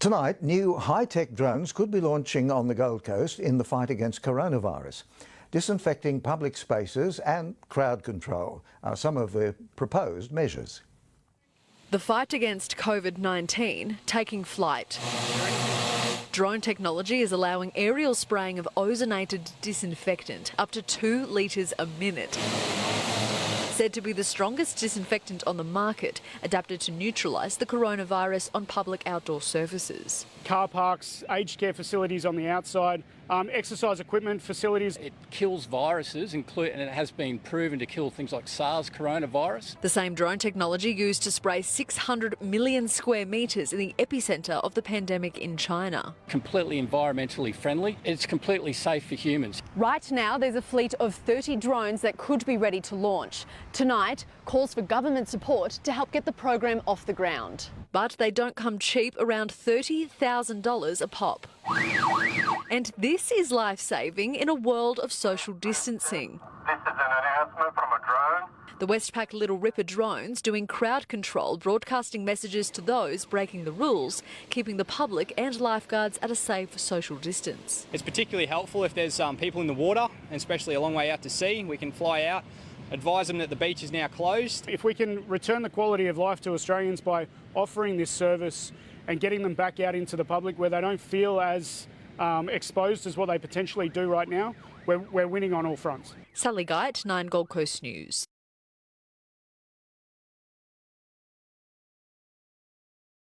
Tonight, new high-tech drones could be launching on the Gold Coast in the fight against coronavirus. Disinfecting public spaces and crowd control are some of the proposed measures. The fight against COVID-19 taking flight. Drone technology is allowing aerial spraying of ozonated disinfectant up to 2 litres a minute. Said to be the strongest disinfectant on the market, adapted to neutralise the coronavirus on public outdoor surfaces. Car parks, aged care facilities on the outside, exercise equipment facilities. It kills viruses, and it has been proven to kill things like SARS coronavirus. The same drone technology used to spray 600 million square metres in the epicentre of the pandemic in China. Completely environmentally friendly. It's completely safe for humans. Right now, there's a fleet of 30 drones that could be ready to launch. Tonight, calls for government support to help get the program off the ground. But they don't come cheap, around $30,000 a pop. And this is life-saving in a world of social distancing. This is an announcement from a drone. The Westpac Little Ripper drones doing crowd control, broadcasting messages to those breaking the rules, keeping the public and lifeguards at a safe social distance. It's particularly helpful if there's people in the water, and especially a long way out to sea. We can fly out, advise them that the beach is now closed. If we can return the quality of life to Australians by offering this service and getting them back out into the public where they don't feel as exposed as what they potentially do right now, we're winning on all fronts. Sally Guyt, 9 Gold Coast News.